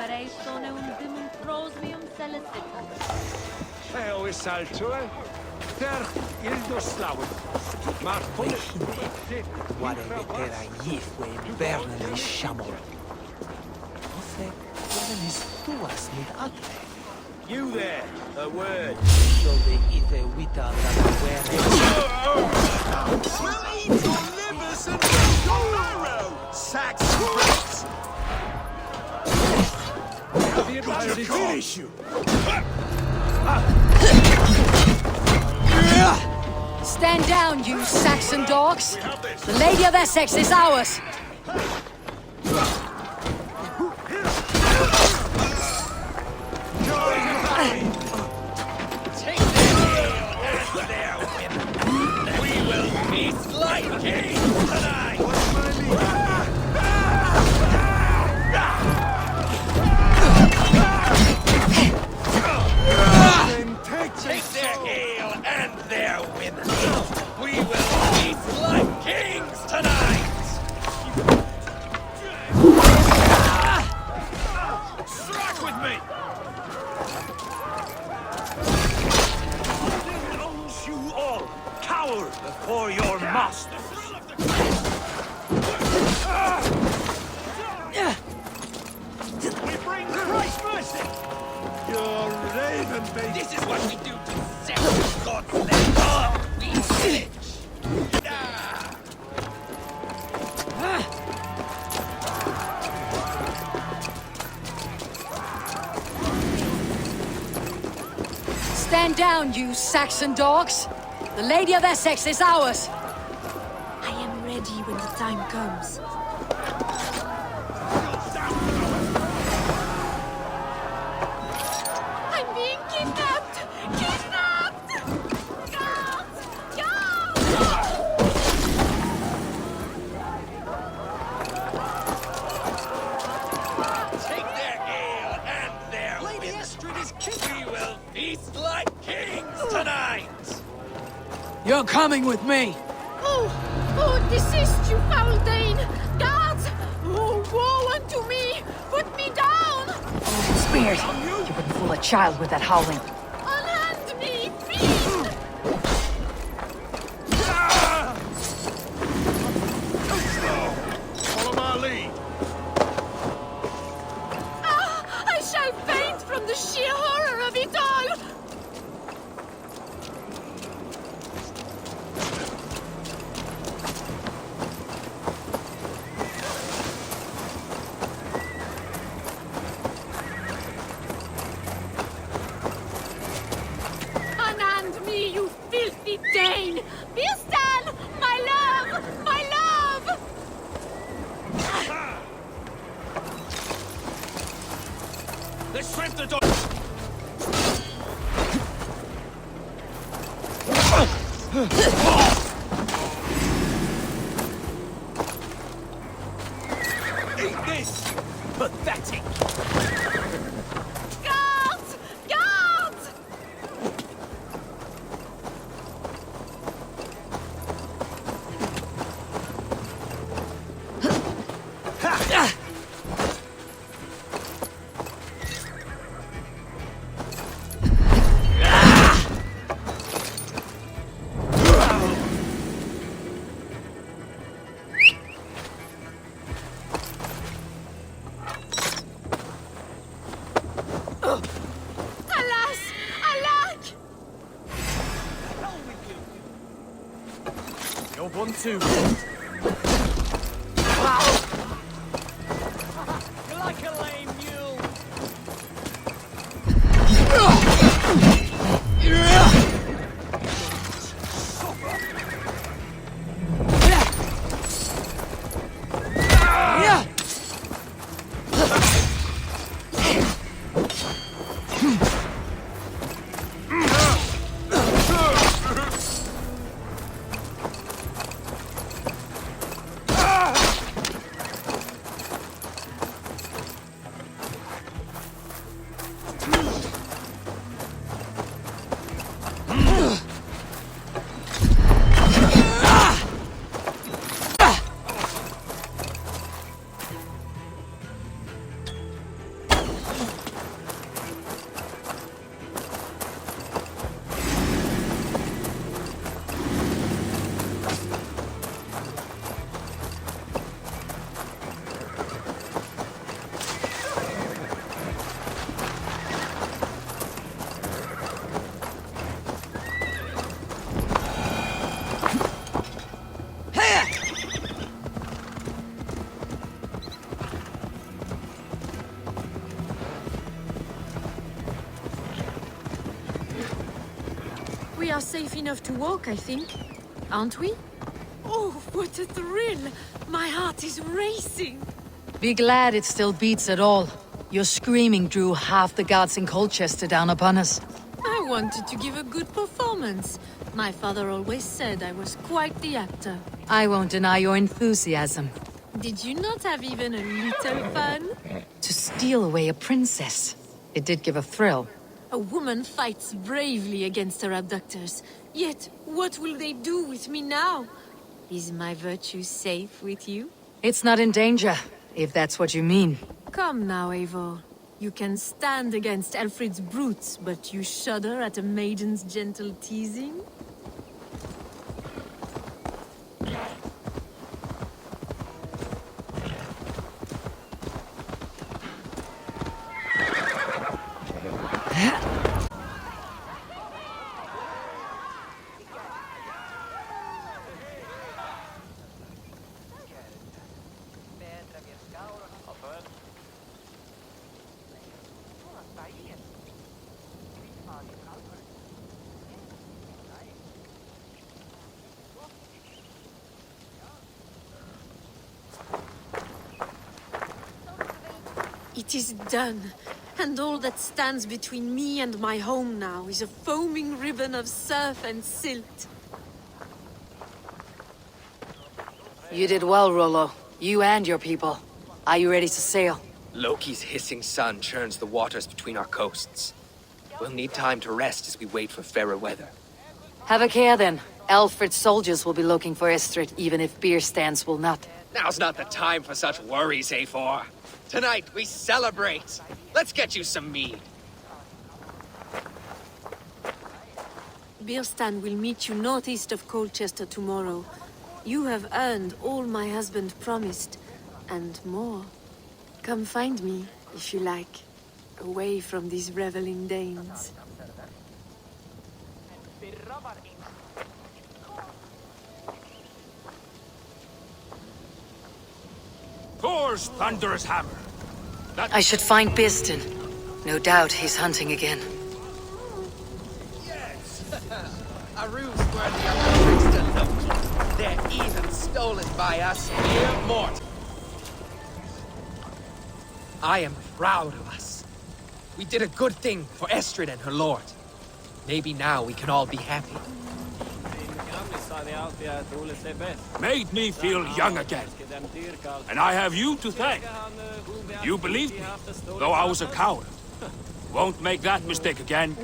Darei sono un dimumprosmium celesticum. O saltue, ter ildo slavut. Maar kon Guarda vetera jefwe berne li shamol. Ofek, guarda tuas mit atre. You there, a word. So de ite wita la guerra. We'll eat your livers and break your marrow, sacks and bricks. Finish you. Stand down, you Saxon dogs! The Lady of Essex is ours! Take their women. We will feast like kings tonight. Take their ale and their women. We will feast like kings tonight. Strike with me. Don't you all cower before your master. We bring Christ's mercy. Your raven bait. This is what we do to separate God's land. Oh, we pillage. Stand down, you Saxon dogs! The Lady of Essex is ours! I am ready when the time comes. I'm being kidnapped! Kidnapped! Guards! Take their ale and their Lady Estrid is king. We will feast like kings tonight. You're coming with me! Oh, desist, you foul Dane! Guards! Oh, woe unto me! Put me down! Spears! You wouldn't fool a child with that howling. Unhand me, fiend! Follow my lead. Ah, I shall faint from the sheer horror of it all! Unhand me, you filthy Dane! Bistan! My love! My love! Let's shrimp the door. Eat this! Pathetic! Guards! Guards! Alas! Alack! Hell with you! You're one too. You're like a lame mule. we are safe enough to walk, I think. Aren't we? Oh, what a thrill! My heart is racing! Be glad it still beats at all. Your screaming drew half the guards in Colchester down upon us. I wanted to give a good performance. My father always said I was quite the actor. I won't deny your enthusiasm. Did you not have even a little fun? To steal away a princess. It did give a thrill. A woman fights bravely against her abductors. Yet, what will they do with me now? Is my virtue safe with you? It's not in danger, if that's what you mean. Come now, Eivor. You can stand against Alfred's brutes, but you shudder at a maiden's gentle teasing? It is done, and all that stands between me and my home now is a foaming ribbon of surf and silt. You did well, Rollo. You and your people. Are you ready to sail? Loki's hissing sun churns the waters between our coasts. We'll need time to rest as we wait for fairer weather. Have a care then. Alfred's soldiers will be looking for Estrid, even if beer stands will not. Now's not the time for such worries, Eivor. Tonight, we celebrate. Let's get you some mead. Birstan will meet you northeast of Colchester tomorrow. You have earned all my husband promised, and more. Come find me, if you like, away from these reveling Danes. Thor's thunderous hammer. I should find Birstan. No doubt he's hunting again. Yes! A ruse worthy of the trickster Loki. They're even stolen by us mere mortals. I am proud of us. We did a good thing for Estrid and her lord. Maybe now we can all be happy. Made me feel young again. And I have you to thank. You believed me, though I was a coward. Won't make that mistake again.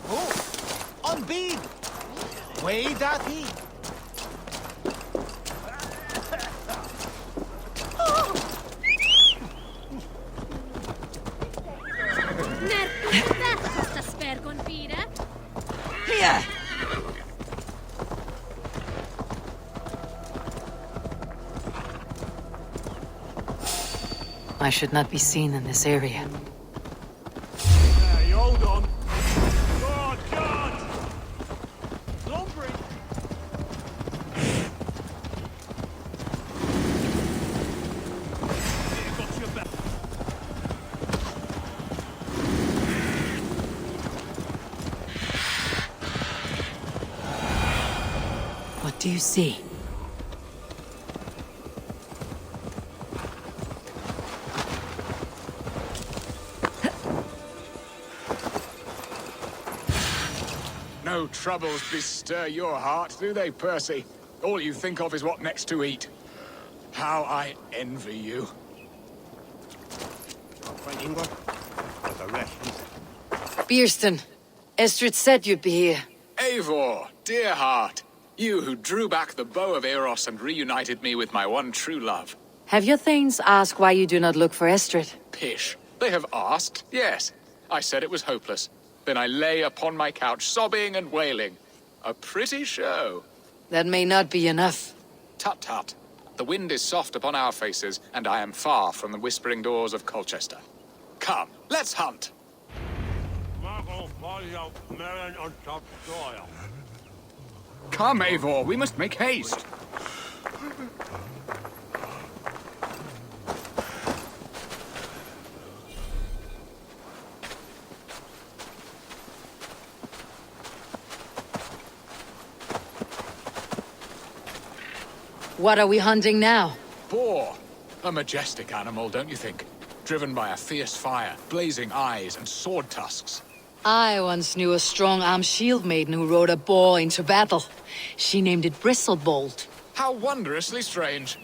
Oh, on bead! Way that he. Here! I should not be seen in this area. Hey, hold on. God, God! Lumbering! Here, got your back. What do you see? No troubles bestir your heart, do they, Percy? All you think of is what next to eat. How I envy you. Right, Ingvar? But the rest is... Bierston, Estrid said you'd be here. Eivor, dear heart. You who drew back the bow of Eros and reunited me with my one true love. Have your thanes asked why you do not look for Estrid? Pish. They have asked, yes. I said it was hopeless. Then I lay upon my couch, sobbing and wailing. A pretty show. That may not be enough. Tut tut. The wind is soft upon our faces, and I am far from the whispering doors of Colchester. Come, let's hunt. Come, Eivor, we must make haste. What are we hunting now? Boar. A majestic animal, don't you think? Driven by a fierce fire, blazing eyes, and sword tusks. I once knew a strong-armed shield maiden who rode a boar into battle. She named it Bristlebolt. How wondrously strange.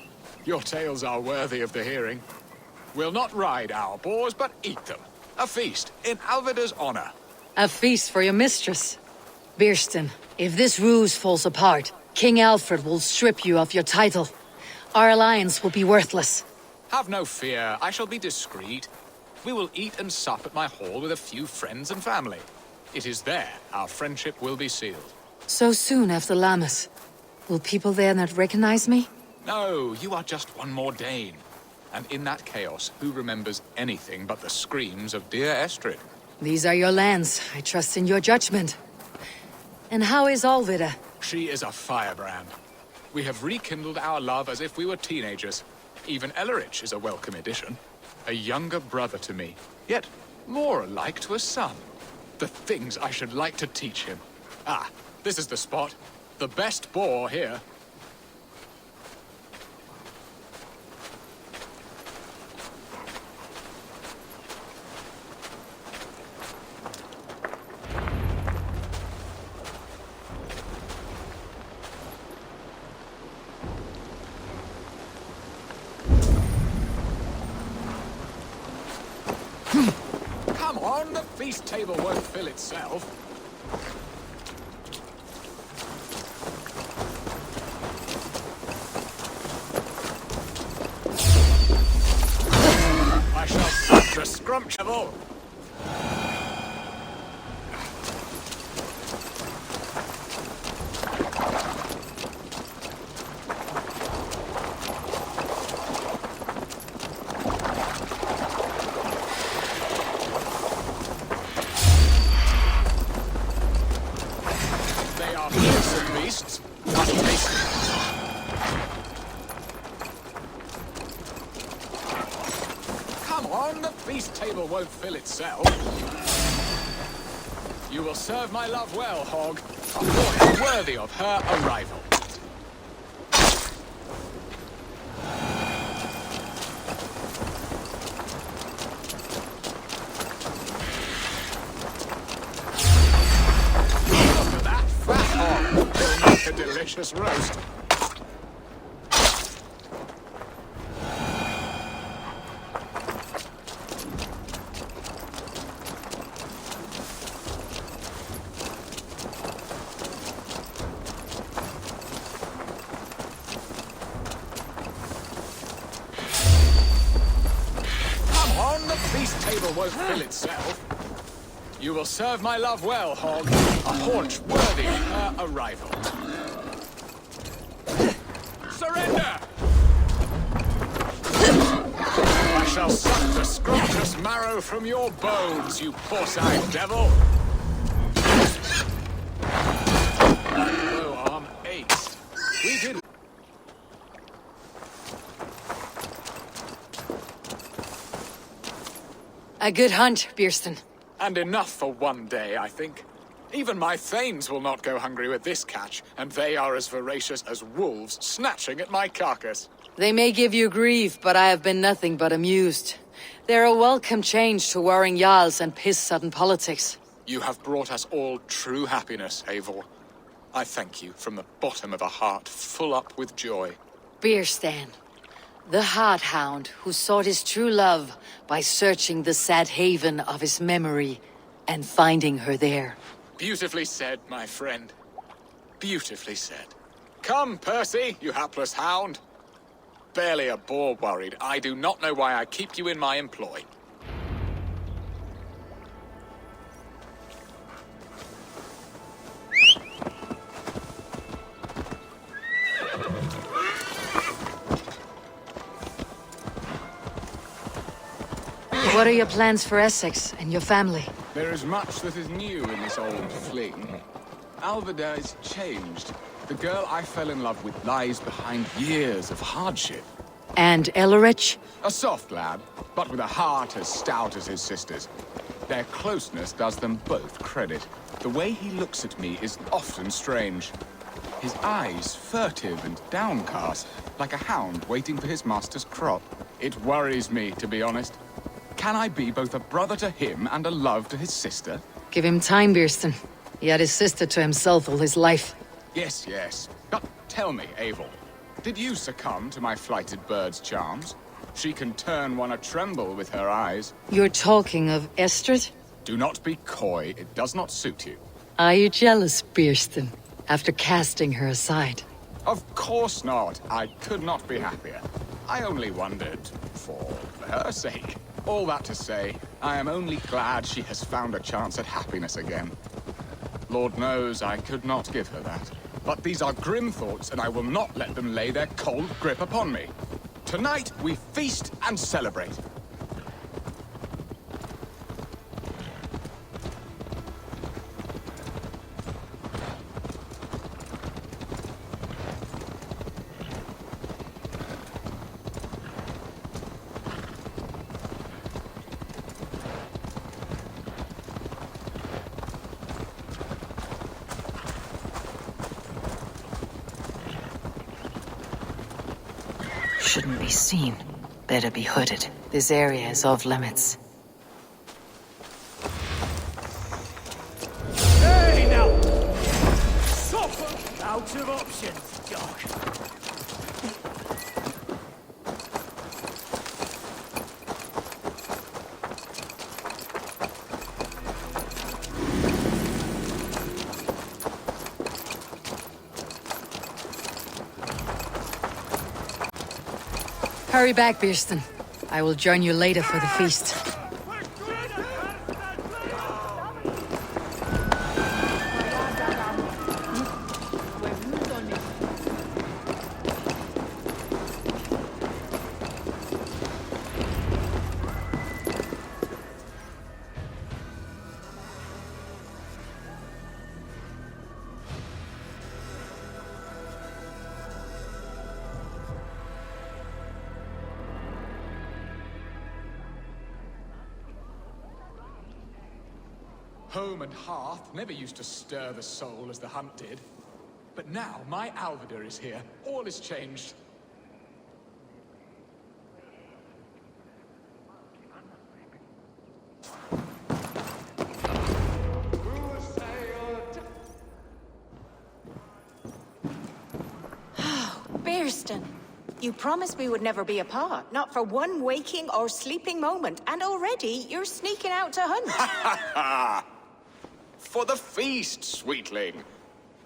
Your tales are worthy of the hearing. We'll not ride our boars, but eat them. A feast, in Alvida's honor. A feast for your mistress. Bierston, if this ruse falls apart, King Alfred will strip you of your title. Our alliance will be worthless. Have no fear, I shall be discreet. We will eat and sup at my hall with a few friends and family. It is there our friendship will be sealed. So soon after Lammas. Will people there not recognize me? No, you are just one more Dane. And in that chaos, who remembers anything but the screams of dear Estrid? These are your lands. I trust in your judgment. And how is Alvida? She is a firebrand. We have rekindled our love as if we were teenagers. Even Ellerich is a welcome addition. A younger brother to me, yet more alike to a son. The things I should like to teach him. Ah, this is the spot. The best boar here. Come on, the feast table won't fill itself. I shall such a scrumptious. They are fearsome beasts, but tasty. Come on, the feast table won't fill itself. You will serve my love well, Hog. A boy worthy of her arrival. Look at that fat hog. He'll make a delicious roast. table won't fill itself. You will serve my love well, Hog. A haunch worthy of her arrival. Surrender! I shall suck the scrumptious marrow from your bones, you porcine devil! Low arm ace. We did... A good hunt, Bierston. And enough for one day, I think. Even my thanes will not go hungry with this catch, and they are as voracious as wolves snatching at my carcass. They may give you grief, but I have been nothing but amused. They're a welcome change to warring jarls and piss-sudden politics. You have brought us all true happiness, Eivor. I thank you from the bottom of a heart full up with joy. Bierstan, the Heart Hound who sought his true love by searching the sad haven of his memory and finding her there. Beautifully said, my friend. Beautifully said. Come, Percy, you hapless hound. Barely a boar worried. I do not know why I keep you in my employ. What are your plans for Essex and your family? There is much that is new in this old fling. Alvida is changed. The girl I fell in love with lies behind years of hardship. And Ellerich? A soft lad, but with a heart as stout as his sister's. Their closeness does them both credit. The way he looks at me is often strange. His eyes furtive and downcast, like a hound waiting for his master's crop. It worries me, to be honest. Can I be both a brother to him and a love to his sister? Give him time, Bierston. He had his sister to himself all his life. Yes, yes. But tell me, Eivor, did you succumb to my flighted bird's charms? She can turn one a tremble with her eyes. You're talking of Estrid? Do not be coy, it does not suit you. Are you jealous, Bierston, after casting her aside? Of course not. I could not be happier. I only wondered, for her sake. All that to say, I am only glad she has found a chance at happiness again. Lord knows I could not give her that. But these are grim thoughts, and I will not let them lay their cold grip upon me. Tonight, we feast and celebrate. Shouldn't be seen. Better be hooded. This area is off limits. Hey now! Suffer! Out of options, dog. Hurry back, Bierston. I will join you later for the feast. Home and hearth never used to stir the soul as the hunt did. But now my Alvida is here. All is changed. Bierston, you promised we would never be apart, not for one waking or sleeping moment, and already you're sneaking out to hunt. For the feast, sweetling.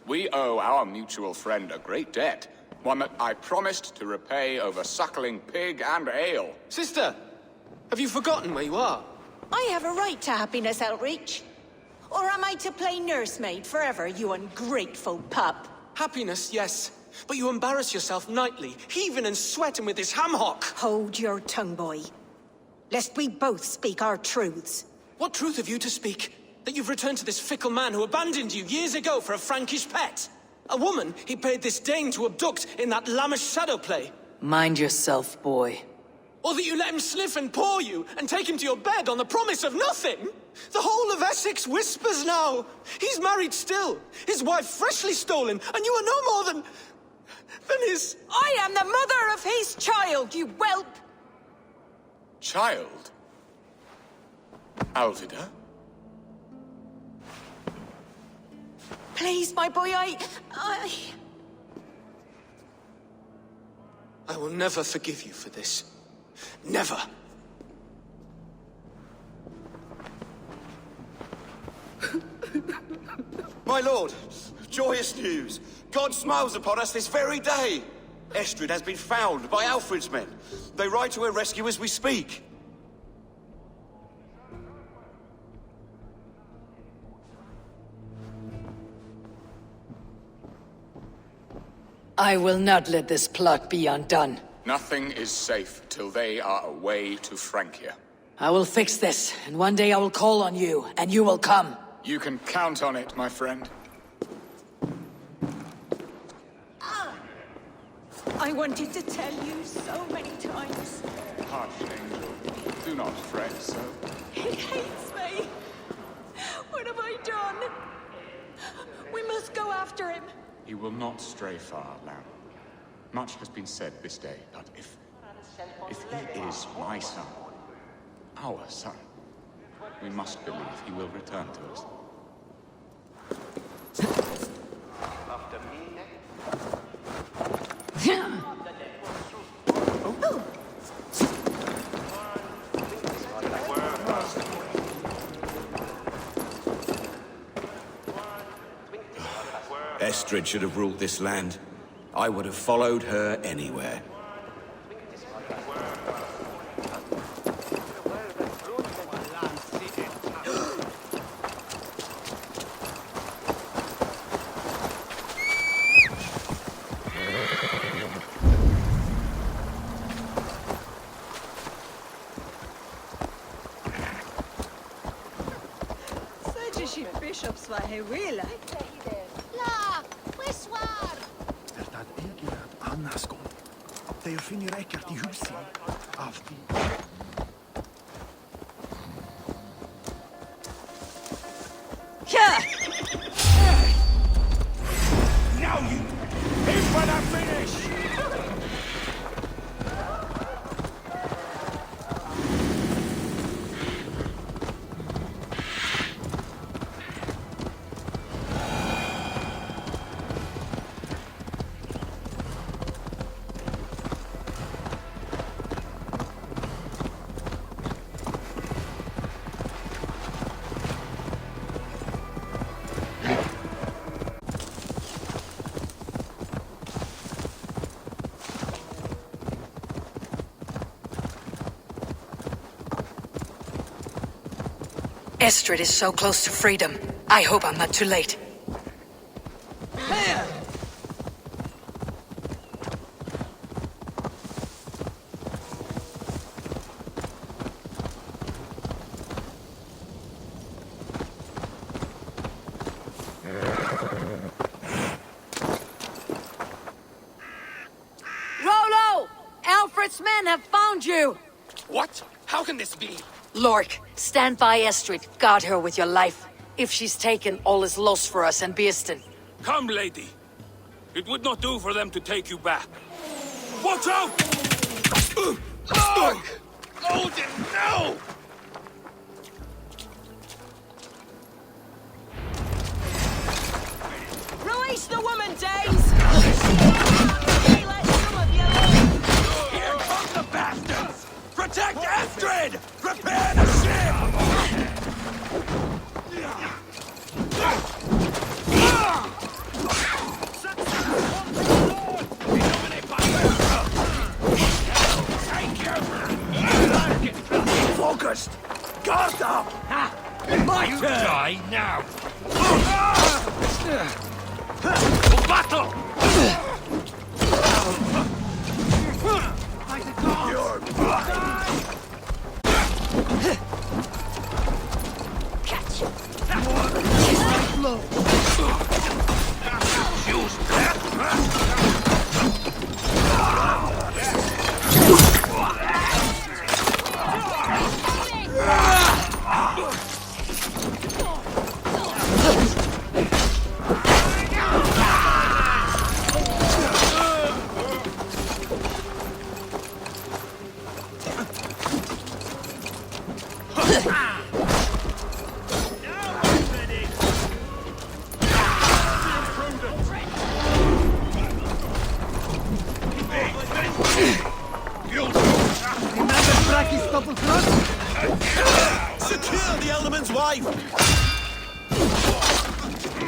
We owe our mutual friend a great debt. One that I promised to repay over suckling pig and ale. Sister, have you forgotten where you are? I have a right to happiness, Outreach. Or am I to play nursemaid forever, you ungrateful pup? Happiness, yes. But you embarrass yourself nightly, heaving and sweating with this ham-hock. Hold your tongue, boy. Lest we both speak our truths. What truth have you to speak? That you've returned to this fickle man who abandoned you years ago for a Frankish pet? A woman he paid this Dane to abduct in that lammish shadow play? Mind yourself, boy. Or that you let him sniff and paw you and take him to your bed on the promise of nothing? The whole of Essex whispers now. He's married still, his wife freshly stolen, and you are no more than his... I am the mother of his child, you whelp! Child? Alvida? Please, my boy, I will never forgive you for this. Never. My lord, joyous news. God smiles upon us this very day. Estrid has been found by Alfred's men. They ride to her rescue as we speak. I will not let this plot be undone. Nothing is safe till they are away to Francia. I will fix this, and one day I will call on you, and you will come. You can count on it, my friend. I wanted to tell you so many times. Hush, Angel. Do not fret so. He hates me. What have I done? We must go after him. He will not stray far, lamb. Much has been said this day, but if he is my son, our son, we must believe he will return to us. Estrid should have ruled this land. I would have followed her anywhere. Bishops var här willa. La, wisswar! Er það enginn að annars kom? Þeir finnir ekkert í húsi af því. Now you! Here's when I finish! Estrid is so close to freedom. I hope I'm not too late. Rollo! Alfred's men have found you! What? How can this be? Lork, stand by Estrid. Guard her with your life. If she's taken, all is lost for us and Beerston. Come, lady. It would not do for them to take you back. Watch out! Odin, no! Release the woman, Days! Let some of you live. Here come the bastards! Protect Estrid! Prepare the ship! Focused! Guard Die now! To battle! You're mine! Catch! Blow! Use that! Secure the Elderman's wife!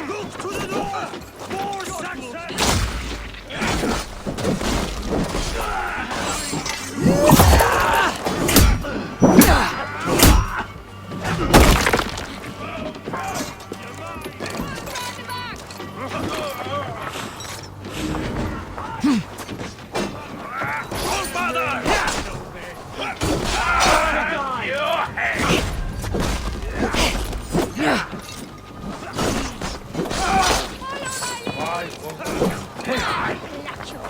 Look to the north! More Saxons! Black your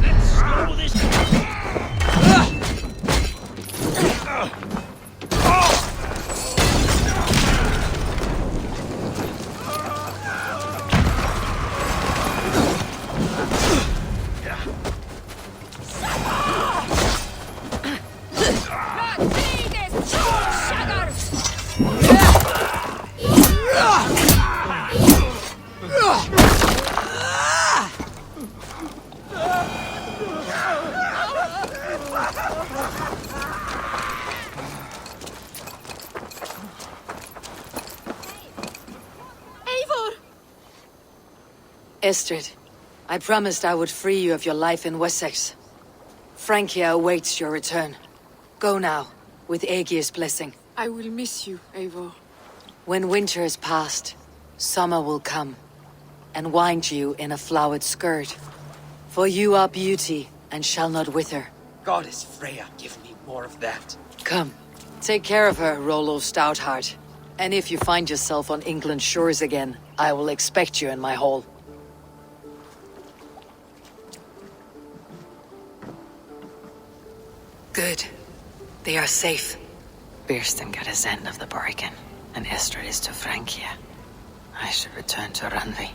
Let's slow this down! Estrid, I promised I would free you of your life in Wessex. Francia awaits your return. Go now, with Aegir's blessing. I will miss you, Eivor. When winter is past, summer will come, and wind you in a flowered skirt. For you are beauty, and shall not wither. Goddess Freya, give me more of that. Come, take care of her, Rollo Stoutheart. And if you find yourself on England's shores again, I will expect you in my hall. Good. They are safe. Birsten got his end of the bargain, and Estrid is to Francia. I should return to Randvi.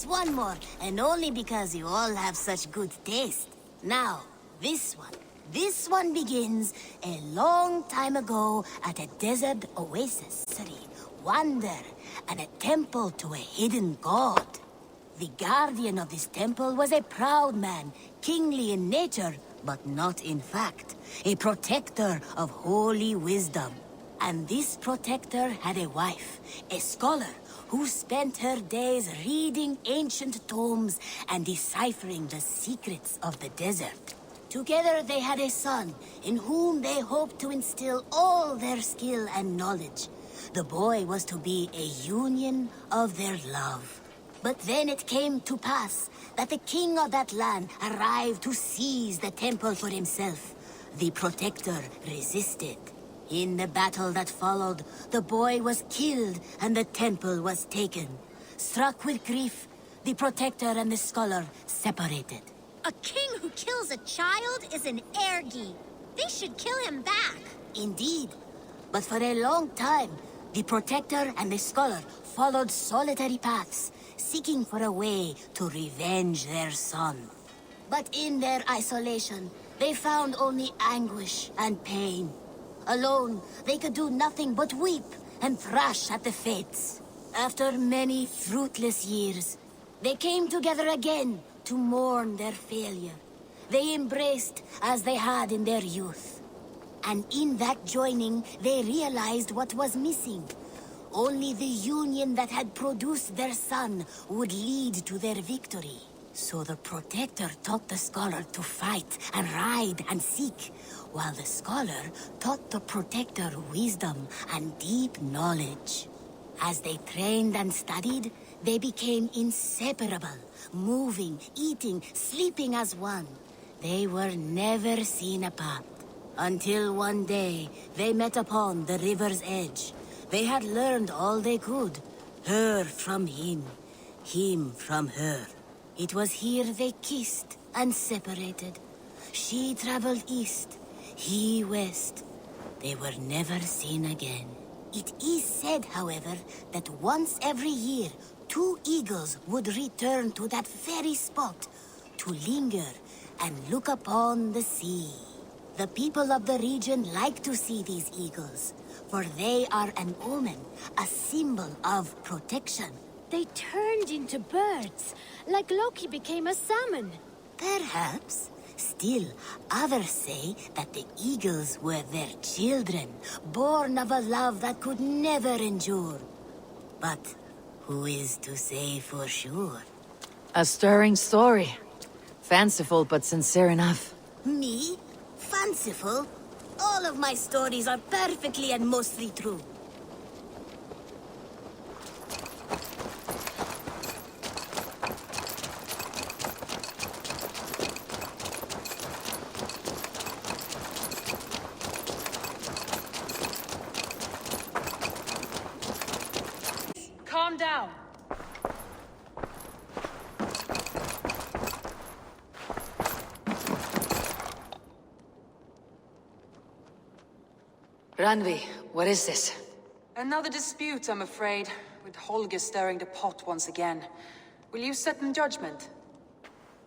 one more, and only because you all have such good taste. Now, this one. This one begins a long time ago at a desert oasis city. Wonder, and a temple to a hidden god. The guardian of this temple was a proud man, kingly in nature, but not in fact. A protector of holy wisdom. And this protector had a wife, a scholar, who spent her days reading ancient tomes and deciphering the secrets of the desert. Together they had a son, in whom they hoped to instill all their skill and knowledge. The boy was to be a union of their love. But then it came to pass that the king of that land arrived to seize the temple for himself. The protector resisted. In the battle that followed, the boy was killed and the temple was taken. Struck with grief, the protector and the scholar separated. A king who kills a child is an ergi. They should kill him back. Indeed. But for a long time, the protector and the scholar followed solitary paths, seeking for a way to revenge their son. But in their isolation, they found only anguish and pain. Alone, they could do nothing but weep and thrash at the fates. After many fruitless years, they came together again to mourn their failure. They embraced as they had in their youth. And in that joining, they realized what was missing. Only the union that had produced their son would lead to their victory. So the protector taught the scholar to fight and ride and seek, while the scholar taught the protector wisdom and deep knowledge. As they trained and studied, they became inseparable, moving, eating, sleeping as one. They were never seen apart, until one day they met upon the river's edge. They had learned all they could, her from him from her. It was here they kissed and separated. She traveled east, he west. They were never seen again. It is said, however, that once every year, 2 eagles would return to that very spot to linger and look upon the sea. The people of the region like to see these eagles, for they are an omen, a symbol of protection. They turned into birds, like Loki became a salmon. Perhaps. Still, others say that the eagles were their children, born of a love that could never endure. But who is to say for sure? A stirring story. Fanciful, but sincere enough. Me? Fanciful? All of my stories are perfectly and mostly true. Calm down. Ranvi, what is this? Another dispute, I'm afraid, with Holger stirring the pot once again. Will you sit in judgment?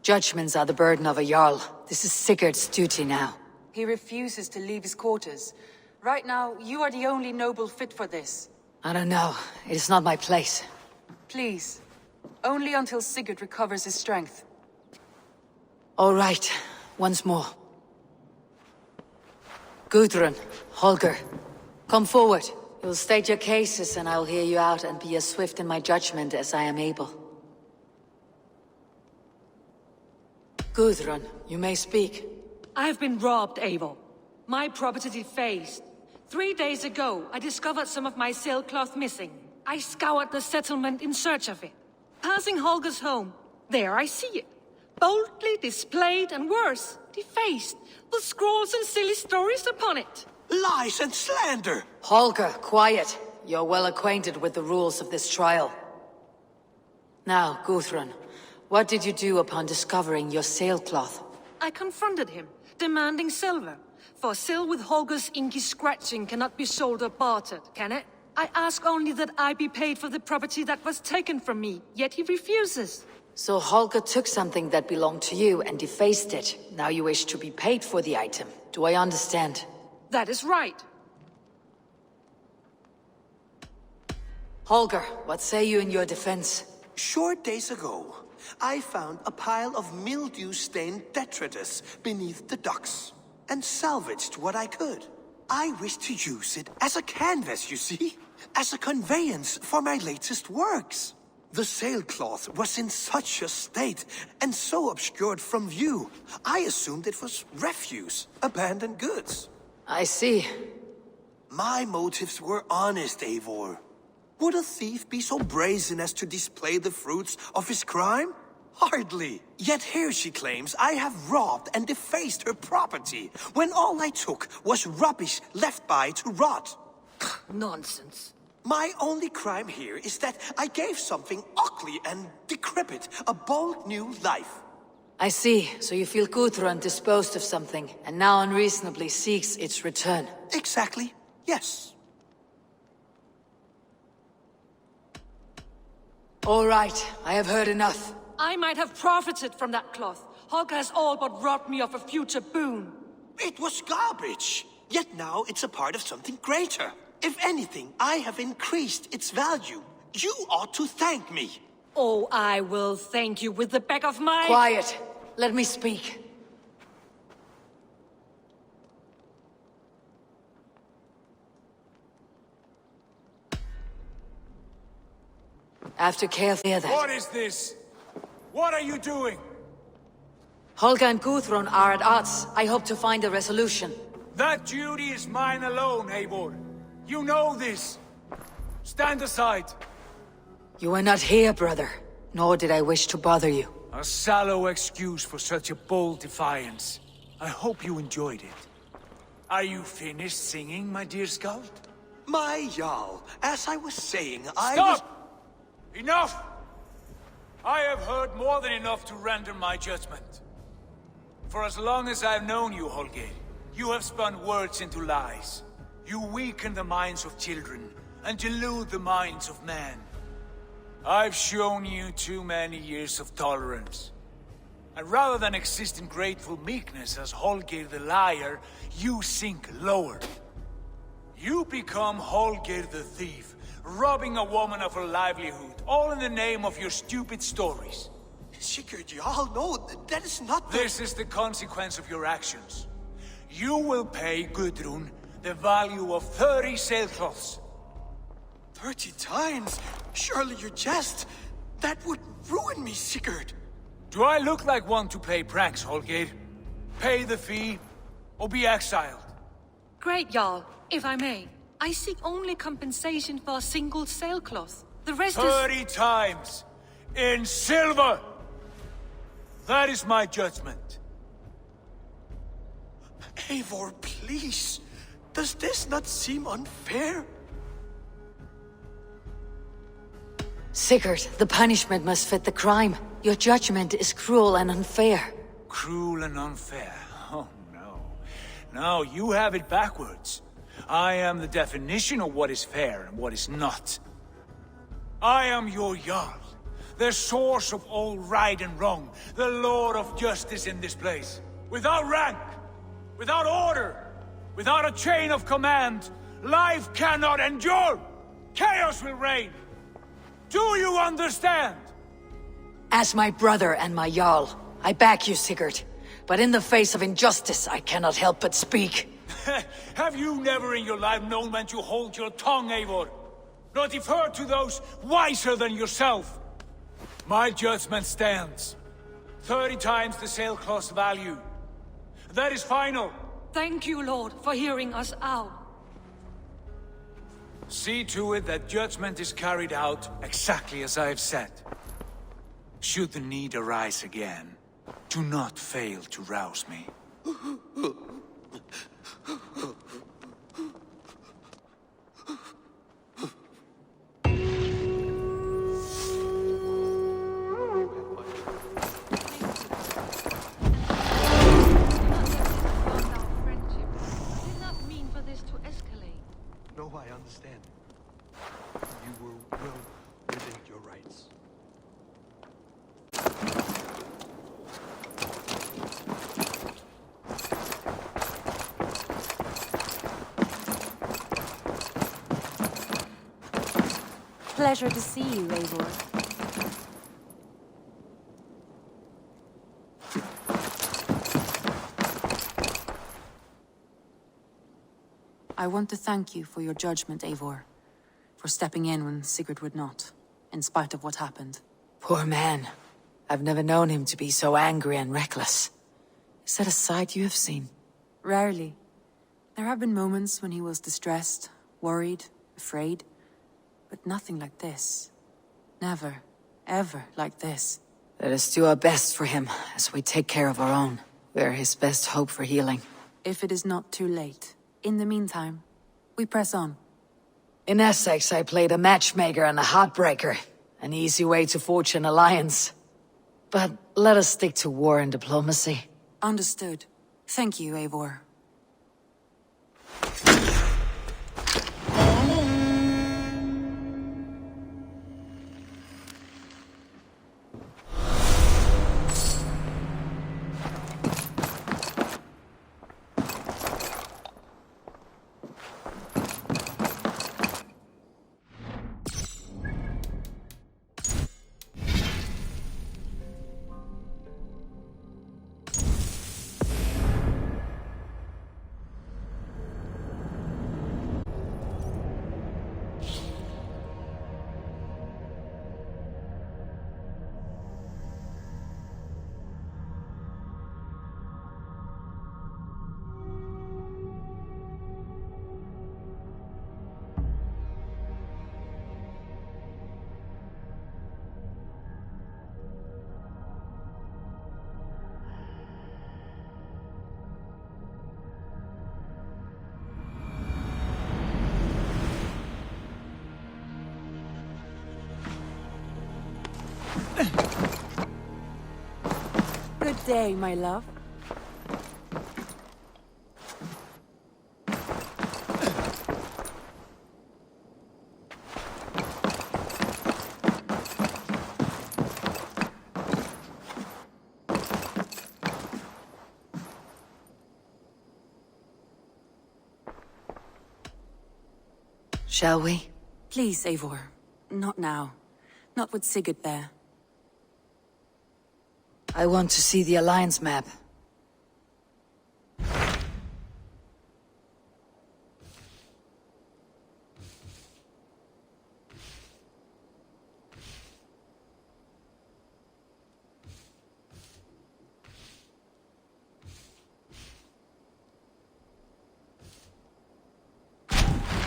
Judgments are the burden of a Jarl. This is Sigurd's duty now. He refuses to leave his quarters. Right now, you are the only noble fit for this. I don't know. It is not my place. Please. Only until Sigurd recovers his strength. All right. Once more. Gudrun, Holger, come forward. You'll state your cases and I'll hear you out and be as swift in my judgment as I am able. Gudrun, you may speak. I have been robbed, Eivor. My property defaced. 3 days ago, I discovered some of my sailcloth missing. I scoured the settlement in search of it. Passing Holger's home, there I see it. Boldly displayed and worse, defaced, with scrawls and silly stories upon it. Lies and slander! Holger, quiet. You're well acquainted with the rules of this trial. Now, Gudrun, what did you do upon discovering your sailcloth? I confronted him, demanding silver. For sil with Holger's inky scratching cannot be sold or bartered, can it? I ask only that I be paid for the property that was taken from me, yet he refuses. So Holger took something that belonged to you and defaced it. Now you wish to be paid for the item. Do I understand? That is right. Holger, what say you in your defense? Short days ago, I found a pile of mildew-stained detritus beneath the docks, and salvaged what I could. I wish to use it as a canvas, you see? As a conveyance for my latest works. The sailcloth was in such a state, and so obscured from view, I assumed it was refuse, abandoned goods. I see. My motives were honest, Eivor. Would a thief be so brazen as to display the fruits of his crime? Hardly. Yet here she claims I have robbed and defaced her property, when all I took was rubbish left by to rot. Nonsense. My only crime here is that I gave something ugly and decrepit a bold new life. I see. So you feel Gudrun disposed of something, and now unreasonably seeks its return. Exactly. Yes. All right. I have heard enough. I might have profited from that cloth. Holger has all but robbed me of a future boon. It was garbage. Yet now it's a part of something greater. If anything, I have increased its value. You ought to thank me. Oh, I will thank you with the back of my... Quiet. Let me speak. After carefully that... What is this? What are you doing? Holger and Gudrun are at odds. I hope to find a resolution. That duty is mine alone, Eivor. You know this. Stand aside. You were not here, brother. Nor did I wish to bother you. A sallow excuse for such a bold defiance. I hope you enjoyed it. Are you finished singing, my dear Skald? My Jarl, as I was saying, Stop! Enough! I have heard more than enough to render my judgment. For as long as I've known you, Holger, you have spun words into lies. You weaken the minds of children, and delude the minds of men. I've shown you too many years of tolerance. And rather than exist in grateful meekness as Holger the liar, you sink lower. You become Holger the thief, robbing a woman of her livelihood, all in the name of your stupid stories. Sigurd, Jarl, no, that is not the... This is the consequence of your actions. You will pay Gudrun the value of 30 sailcloths. 30 times? Surely you jest. That would ruin me, Sigurd. Do I look like one to play pranks, Holger? Pay the fee, or be exiled. Great, Jarl. If I may, I seek only compensation for a single sailcloth. The rest 30 times! In silver! That is my judgment. Eivor, please. Does this not seem unfair? Sigurd, the punishment must fit the crime. Your judgment is cruel and unfair. Cruel and unfair? Oh, no. No, you have it backwards. I am the definition of what is fair and what is not. I am your Jarl, the source of all right and wrong, the Lord of justice in this place. Without rank, without order, without a chain of command, life cannot endure! Chaos will reign! Do you understand? As my brother and my Jarl, I back you, Sigurd. But in the face of injustice, I cannot help but speak. Have you never in your life known when to hold your tongue, Eivor? Nor defer to those wiser than yourself? My judgment stands. 30 times the sailcloth's value. That is final. Thank you, Lord, for hearing us out. See to it that judgment is carried out exactly as I have said. Should the need arise again, do not fail to rouse me. I did not mean for this to escalate. No, I understand. pleasure to see you, Eivor. I want to thank you for your judgment, Eivor. For stepping in when Sigurd would not, in spite of what happened. Poor man. I've never known him to be so angry and reckless. Is that a side you have seen? Rarely. There have been moments when he was distressed, worried, afraid. But nothing like this. Never, ever like this. Let us do our best for him, as we take care of our own. We are his best hope for healing. If it is not too late. In the meantime, we press on. In Essex, I played a matchmaker and a heartbreaker. An easy way to forge an alliance. But let us stick to war and diplomacy. Understood. Thank you, Eivor. Good day, my love. Shall we? Please, Eivor. Not now. Not with Sigurd there. I want to see the Alliance map.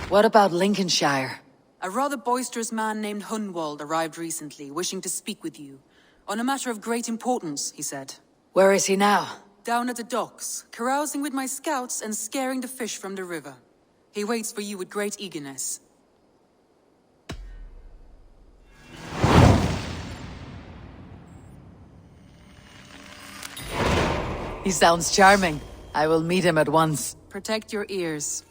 What about Lincolnshire? A rather boisterous man named Hunwald arrived recently, wishing to speak with you. On a matter of great importance, he said. Where is he now? Down at the docks, carousing with my scouts and scaring the fish from the river. He waits for you with great eagerness. He sounds charming. I will meet him at once. Protect your ears.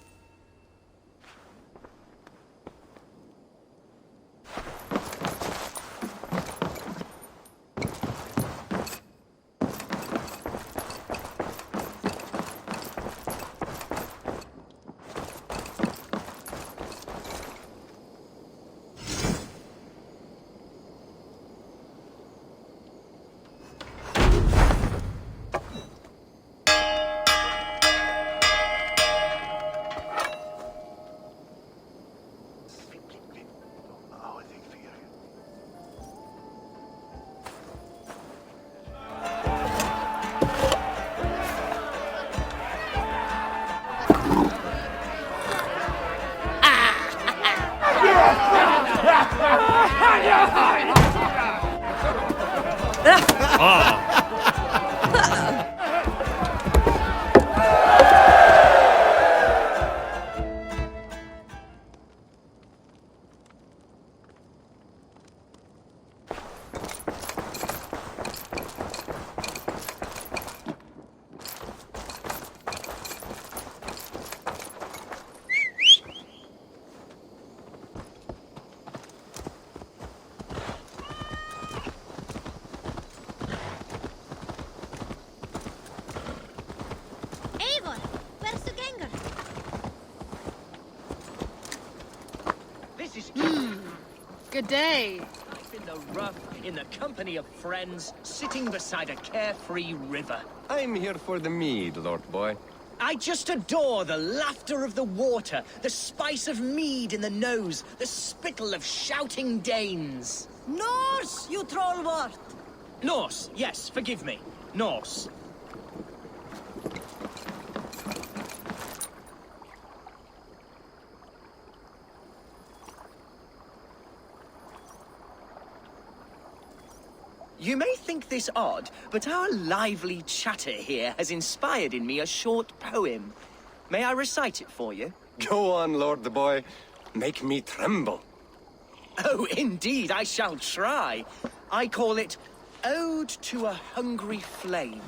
Good day. Life in the rough, in the company of friends, sitting beside a carefree river. I'm here for the mead, Lord Boy. I just adore the laughter of the water, the spice of mead in the nose, the spittle of shouting Danes. Norse, you trollwort! Norse, yes, forgive me. Norse. You may think this odd, but our lively chatter here has inspired in me a short poem. May I recite it for you? Go on, Lord Boy. Make me tremble. Oh, indeed, I shall try. I call it Ode to a Hungry Flame.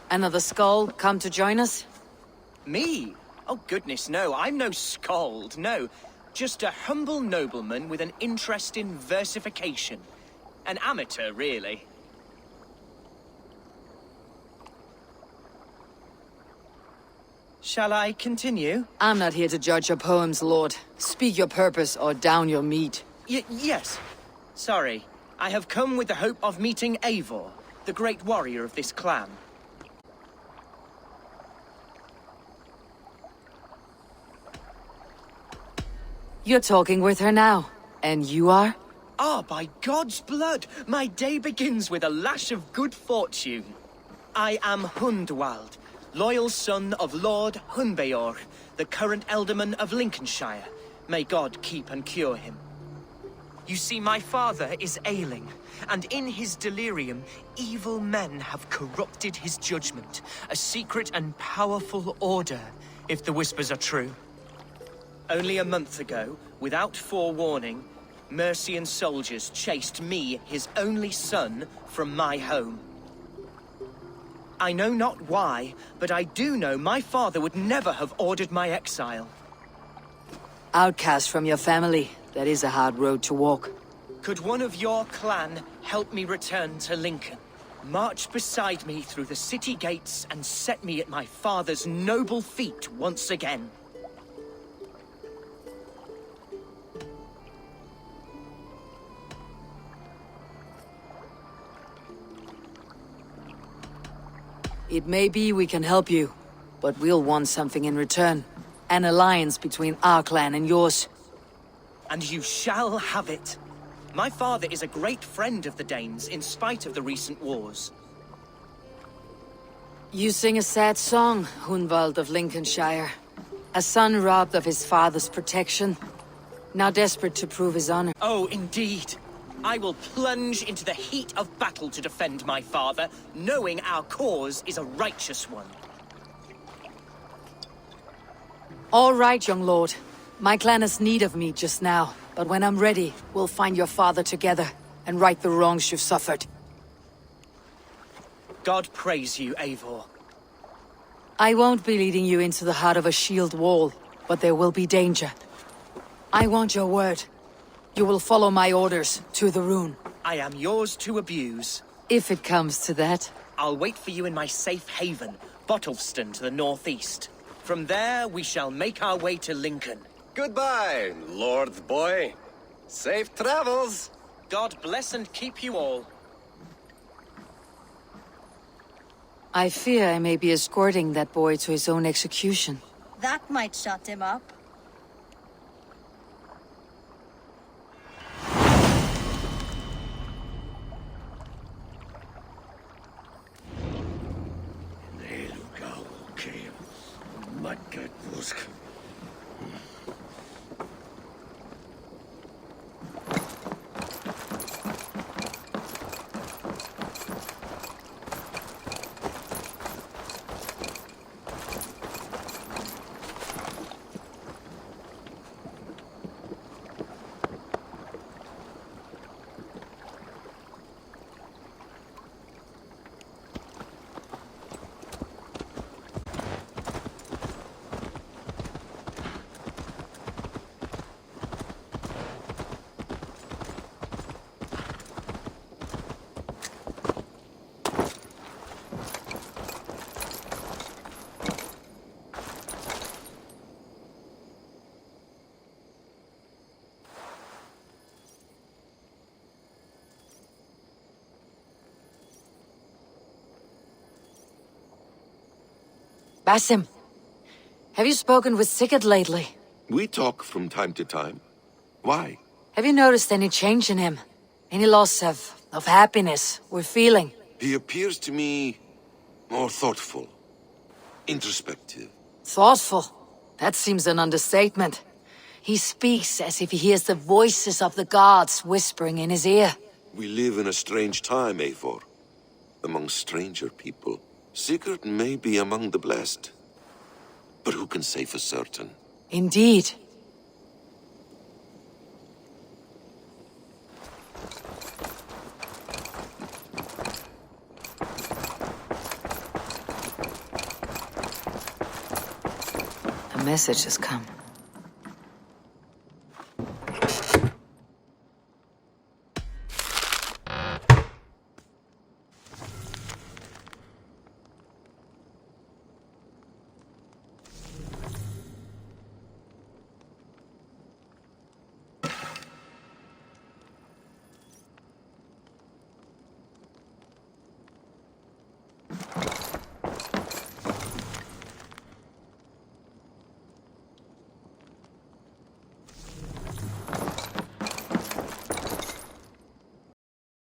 Another skull come to join us? Me? Oh, goodness, no. I'm no skald, no. Just a humble nobleman with an interest in versification. An amateur, really. Shall I continue? I'm not here to judge your poems, Lord. Speak your purpose or down your meat. Yes. Sorry. I have come with the hope of meeting Eivor, the great warrior of this clan. You're talking with her now. And you are? Ah, by God's blood, my day begins with a lash of good fortune. I am Hundwald, loyal son of Lord Hunbeorg, the current Ealdorman of Lincolnshire. May God keep and cure him. You see, my father is ailing, and in his delirium, evil men have corrupted his judgment. A secret and powerful order, if the whispers are true. Only a month ago, without forewarning, Mercian soldiers chased me, his only son, from my home. I know not why, but I do know my father would never have ordered my exile. Outcast from your family. That is a hard road to walk. Could one of your clan help me return to Lincoln? March beside me through the city gates and set me at my father's noble feet once again. It may be we can help you, but we'll want something in return. An alliance between our clan and yours. And you shall have it. My father is a great friend of the Danes, in spite of the recent wars. You sing a sad song, Hunwald of Lincolnshire. A son robbed of his father's protection. Now desperate to prove his honor. Oh, indeed. I will plunge into the heat of battle to defend my father, knowing our cause is a righteous one. All right, young lord. My clan has need of me just now, but when I'm ready, we'll find your father together and right the wrongs you've suffered. God praise you, Eivor. I won't be leading you into the heart of a shield wall, but there will be danger. I want your word. You will follow my orders to the rune. I am yours to abuse. If it comes to that. I'll wait for you in my safe haven, Bottleston to the northeast. From there, we shall make our way to Lincoln. Goodbye, Lord Boy. Safe travels. God bless and keep you all. I fear I may be escorting that boy to his own execution. That might shut him up. Basim, have you spoken with Sigurd lately? We talk from time to time. Why? Have you noticed any change in him? Any loss of happiness or feeling? He appears to me more thoughtful, introspective. Thoughtful? That seems an understatement. He speaks as if he hears the voices of the gods whispering in his ear. We live in a strange time, Eivor. Among stranger people. Sigurd may be among the blessed. But who can say for certain? Indeed. A message has come.